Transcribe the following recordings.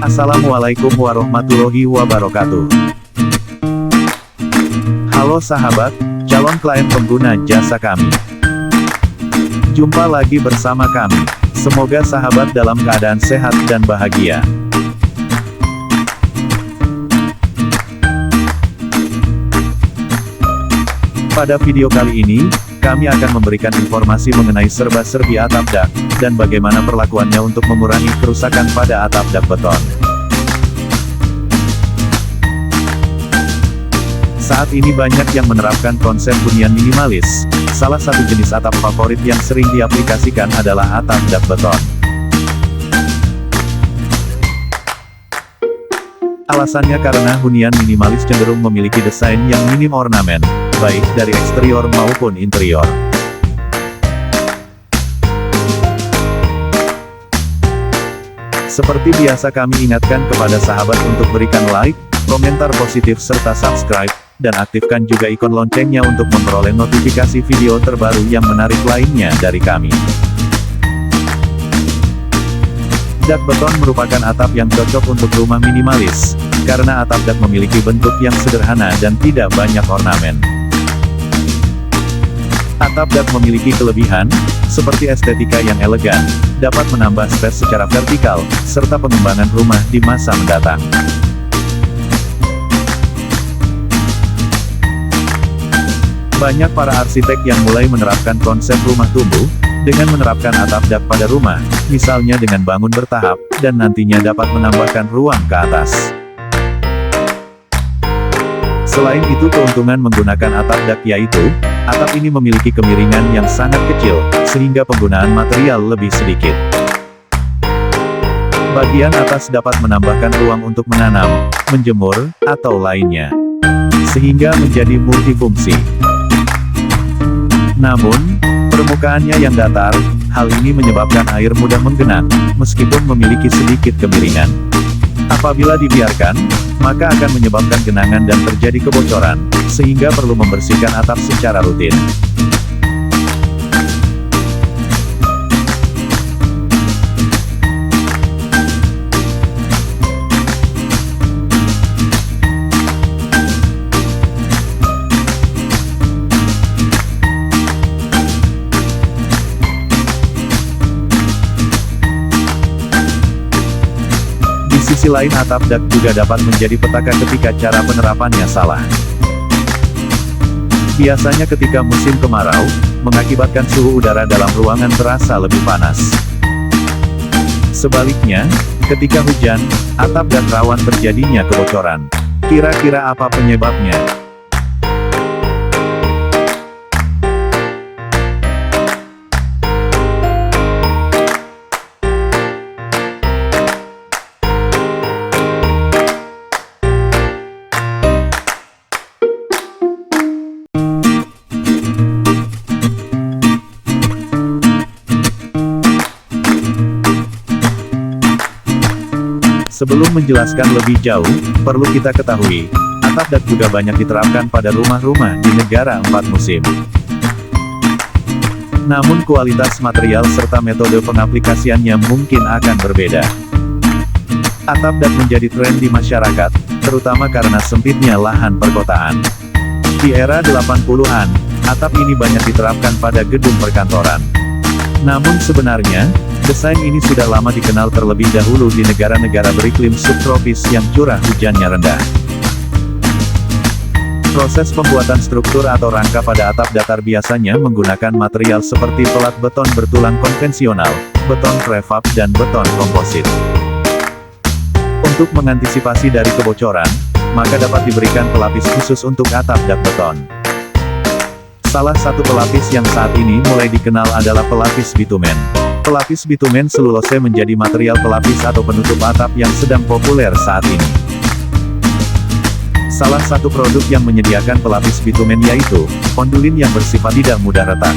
Assalamualaikum warahmatullahi wabarakatuh. Halo sahabat, calon klien pengguna jasa kami. Jumpa lagi bersama kami. Semoga sahabat dalam keadaan sehat dan bahagia. Pada video kali ini, kami akan memberikan informasi mengenai serba-serbi atap dak, dan bagaimana perlakuannya untuk mengurangi kerusakan pada atap dak beton. Saat ini banyak yang menerapkan konsep hunian minimalis. Salah satu jenis atap favorit yang sering diaplikasikan adalah atap dak beton. Alasannya karena hunian minimalis cenderung memiliki desain yang minim ornamen, baik dari eksterior maupun interior. Seperti biasa kami ingatkan kepada sahabat untuk berikan like, komentar positif serta subscribe, dan aktifkan juga ikon loncengnya untuk memperoleh notifikasi video terbaru yang menarik lainnya dari kami. Dak beton merupakan atap yang cocok untuk rumah minimalis, karena atap dak memiliki bentuk yang sederhana dan tidak banyak ornamen. Atap dak memiliki kelebihan, seperti estetika yang elegan, dapat menambah space secara vertikal, serta pengembangan rumah di masa mendatang. Banyak para arsitek yang mulai menerapkan konsep rumah tumbuh, dengan menerapkan atap dak pada rumah, misalnya dengan bangun bertahap, dan nantinya dapat menambahkan ruang ke atas. Selain itu keuntungan menggunakan atap dak yaitu, atap ini memiliki kemiringan yang sangat kecil, sehingga penggunaan material lebih sedikit. Bagian atas dapat menambahkan ruang untuk menanam, menjemur, atau lainnya. Sehingga menjadi multifungsi. Namun, permukaannya yang datar, hal ini menyebabkan air mudah menggenang, meskipun memiliki sedikit kemiringan. Apabila dibiarkan, maka akan menyebabkan genangan dan terjadi kebocoran, sehingga perlu membersihkan atap secara rutin. Di sisi lain atap dak juga dapat menjadi petaka ketika cara penerapannya salah. Biasanya ketika musim kemarau, mengakibatkan suhu udara dalam ruangan terasa lebih panas. Sebaliknya, ketika hujan, atap dak rawan terjadinya kebocoran. Kira-kira apa penyebabnya? Sebelum menjelaskan lebih jauh, perlu kita ketahui, atap dak juga banyak diterapkan pada rumah-rumah di negara 4 musim. Namun kualitas material serta metode pengaplikasiannya mungkin akan berbeda. Atap dak menjadi tren di masyarakat, terutama karena sempitnya lahan perkotaan. Di era 80-an, atap ini banyak diterapkan pada gedung perkantoran. Namun sebenarnya, desain ini sudah lama dikenal terlebih dahulu di negara-negara beriklim subtropis yang curah hujannya rendah. Proses pembuatan struktur atau rangka pada atap datar biasanya menggunakan material seperti pelat beton bertulang konvensional, beton prefab dan beton komposit. Untuk mengantisipasi dari kebocoran, maka dapat diberikan pelapis khusus untuk atap dak beton. Salah satu pelapis yang saat ini mulai dikenal adalah pelapis bitumen. Pelapis bitumen selulose menjadi material pelapis atau penutup atap yang sedang populer saat ini. Salah satu produk yang menyediakan pelapis bitumen yaitu ondulin yang bersifat tidak mudah retak.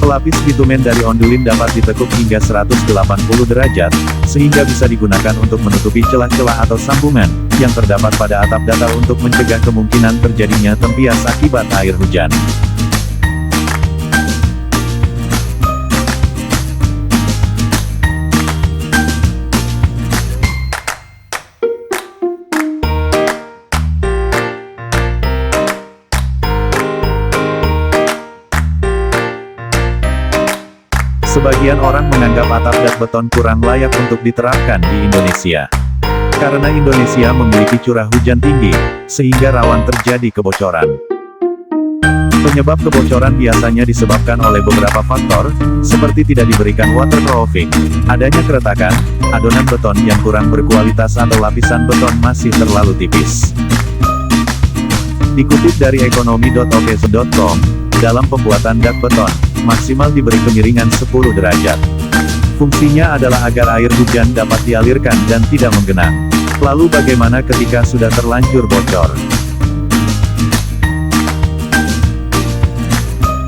Pelapis bitumen dari ondulin dapat ditekuk hingga 180 derajat, sehingga bisa digunakan untuk menutupi celah-celah atau sambungan, yang terdapat pada atap datar untuk mencegah kemungkinan terjadinya tempias akibat air hujan. Sebagian orang menganggap atap dak beton kurang layak untuk diterapkan di Indonesia. Karena Indonesia memiliki curah hujan tinggi, sehingga rawan terjadi kebocoran. Penyebab kebocoran biasanya disebabkan oleh beberapa faktor, seperti tidak diberikan waterproofing, adanya keretakan, adonan beton yang kurang berkualitas atau lapisan beton masih terlalu tipis. Dikutip dari ekonomi.okezo.com, dalam pembuatan dak beton, maksimal diberi kemiringan 10 derajat. Fungsinya adalah agar air hujan dapat dialirkan dan tidak menggenang. Lalu bagaimana ketika sudah terlanjur bocor?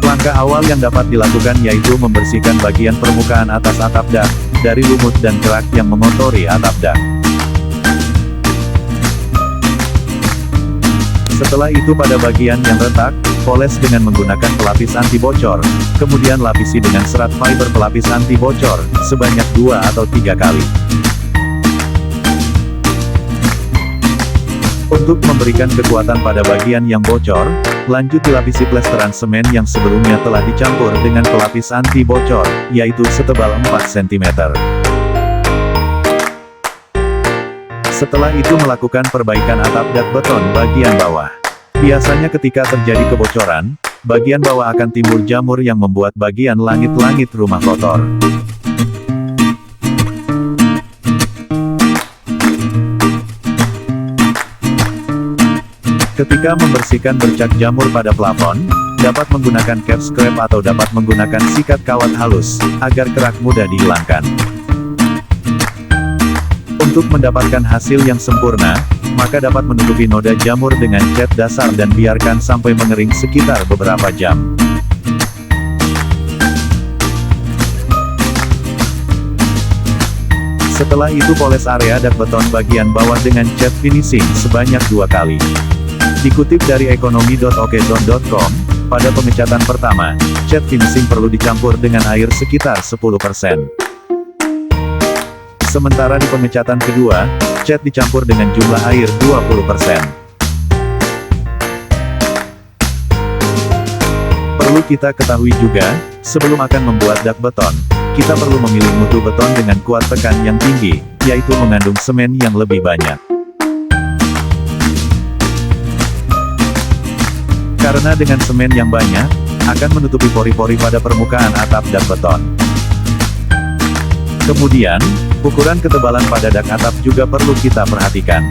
Langkah awal yang dapat dilakukan yaitu membersihkan bagian permukaan atas atap dak, dari lumut dan kerak yang mengotori atap dak. Setelah itu pada bagian yang retak, poles dengan menggunakan pelapis anti bocor, kemudian lapisi dengan serat fiber pelapis anti bocor, sebanyak 2 atau 3 kali. Untuk memberikan kekuatan pada bagian yang bocor, lanjut dilapisi plesteran semen yang sebelumnya telah dicampur dengan pelapis anti bocor, yaitu setebal 4 cm. Setelah itu melakukan perbaikan atap dak beton bagian bawah. Biasanya ketika terjadi kebocoran, bagian bawah akan timbul jamur yang membuat bagian langit-langit rumah kotor. Ketika membersihkan bercak jamur pada plafon, dapat menggunakan cap scrap atau dapat menggunakan sikat kawat halus, agar kerak mudah dihilangkan. Untuk mendapatkan hasil yang sempurna, maka dapat menutupi noda jamur dengan cat dasar dan biarkan sampai mengering sekitar beberapa jam. Setelah itu poles area dak beton bagian bawah dengan cat finishing sebanyak 2 kali. Dikutip dari ekonomi.okezo.com, pada pengecatan pertama, cat finishing perlu dicampur dengan air sekitar 10%. Sementara di pengecatan kedua, cat dicampur dengan jumlah air 20%. Perlu kita ketahui juga, sebelum akan membuat dak beton, kita perlu memilih mutu beton dengan kuat tekan yang tinggi, yaitu mengandung semen yang lebih banyak. Karena dengan semen yang banyak, akan menutupi pori-pori pada permukaan atap dak beton. Kemudian, ukuran ketebalan pada dak atap juga perlu kita perhatikan.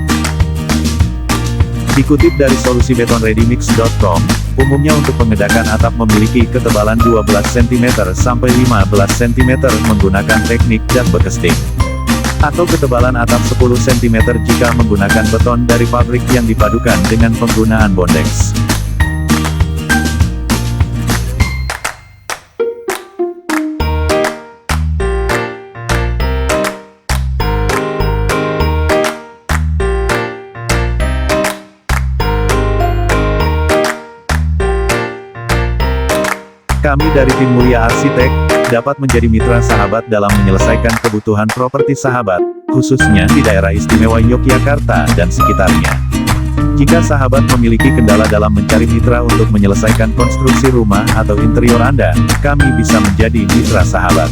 Dikutip dari solusibetonreadymix.com, umumnya untuk pengedakan atap memiliki ketebalan 12 cm sampai 15 cm menggunakan teknik dak bekesting. Atau ketebalan atap 10 cm jika menggunakan beton dari pabrik yang dipadukan dengan penggunaan bondex. Kami dari tim Mulia Arsitek, dapat menjadi mitra sahabat dalam menyelesaikan kebutuhan properti sahabat, khususnya di daerah istimewa Yogyakarta dan sekitarnya. Jika sahabat memiliki kendala dalam mencari mitra untuk menyelesaikan konstruksi rumah atau interior Anda, kami bisa menjadi mitra sahabat.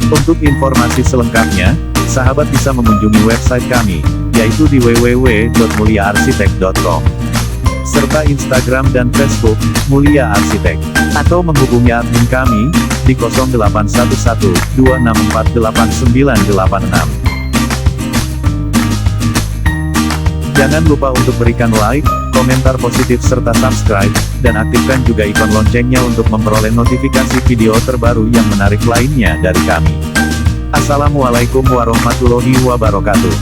Untuk informasi selengkapnya, sahabat bisa mengunjungi website kami, yaitu di www.muliaarsitek.com, serta Instagram dan Facebook, Mulia Arsitek, atau menghubungi admin kami, di 0811-264-8986. Jangan lupa untuk berikan like, komentar positif serta subscribe, dan aktifkan juga ikon loncengnya untuk memperoleh notifikasi video terbaru yang menarik lainnya dari kami. Assalamualaikum warahmatullahi wabarakatuh.